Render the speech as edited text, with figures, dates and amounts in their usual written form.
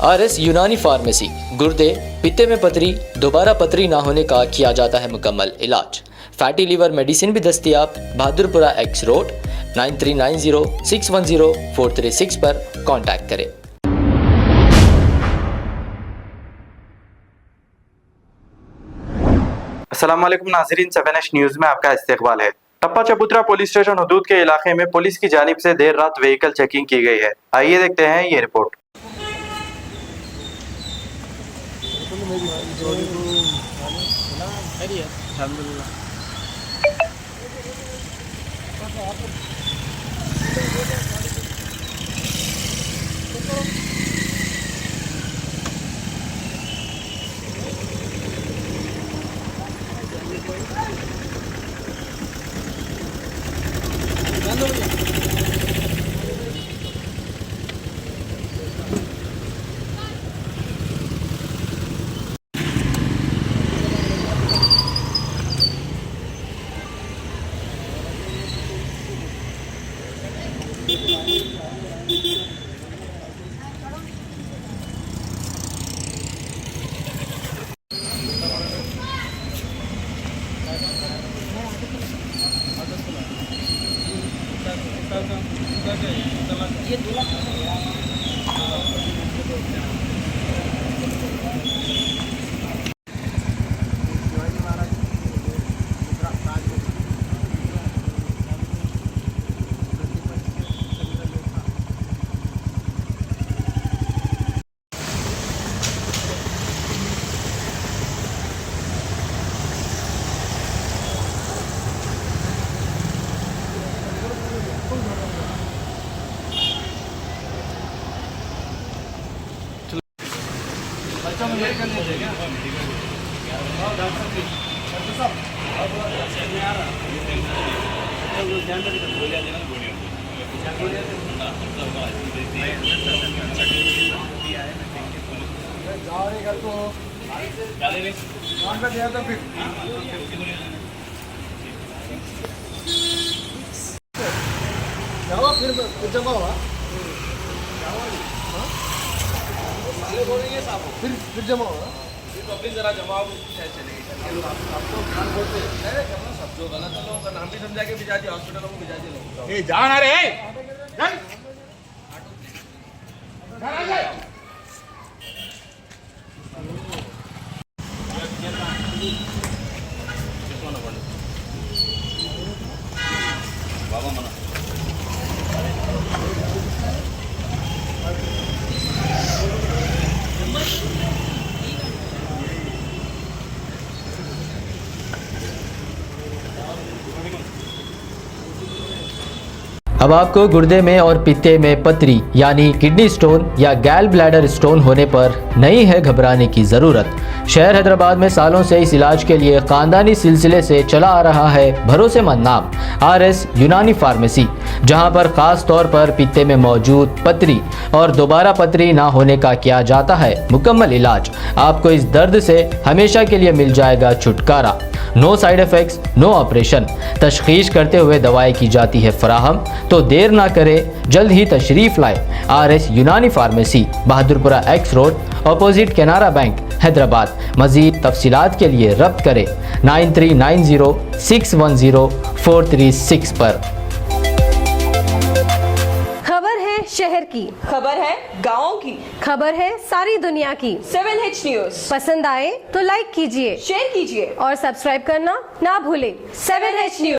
RS यूनानी pharmacy, गुर्दे, पित्ते में पथरी, दोबारा पथरी ना होने का किया जाता है मुकम्मल इलाज। फैटी लीवर मेडिसिन भी दस्तियाब। बहादुरपुरा X रोड 9390610436 पर कांटेक्ट करें। अस्सलाम वालेकुम नाज़रीन, 7H न्यूज़ में आपका इस्तकबाल है। टप्पा चबूतरा पुलिस स्टेशन हदूद के इलाके में पुलिस की जानिब से देर रात व्हीकल चेकिंग की गई है। आइए देखते हैं ये रिपोर्ट। फिर जमा हुआ फिर जमा हुआ पब्लिक जरा जवाब चलेगी। सब जो गलत है लोगों का नाम भी समझा के भिजा दिया, हॉस्पिटलों को भिजा दिया लोग। ए जान रे बाबा मना अब आपको गुर्दे में और पित्ते में पथरी यानी किडनी स्टोन या गैल ब्लैडर स्टोन होने पर नहीं है घबराने की ज़रूरत। शहर हैदराबाद में सालों से इस इलाज के लिए ख़ानदानी सिलसिले से चला आ रहा है भरोसेमंद नाम RS यूनानी फार्मेसी, जहां पर ख़ास तौर पर पित्ते में मौजूद पथरी और दोबारा पथरी ना होने का किया जाता है मुकम्मल इलाज। आपको इस दर्द से हमेशा के लिए मिल जाएगा छुटकारा। No side effects, no operation. तशखीस करते हुए दवाएं की जाती है फराहम। तो देर ना करें, जल्द ही तशरीफ लाए। RS यूनानी pharmacy, Bahadurpura X road, opposite Canara bank, Hyderabad. मज़ीद तफसीलात के लिए रब्त करें 9390610436 पर। खबर है शहर की, खबर है गाँव की, खबर है सारी दुनिया की। 7H न्यूज़ पसंद आए तो लाइक कीजिए, शेयर कीजिए और सब्सक्राइब करना ना भूलें। 7H news.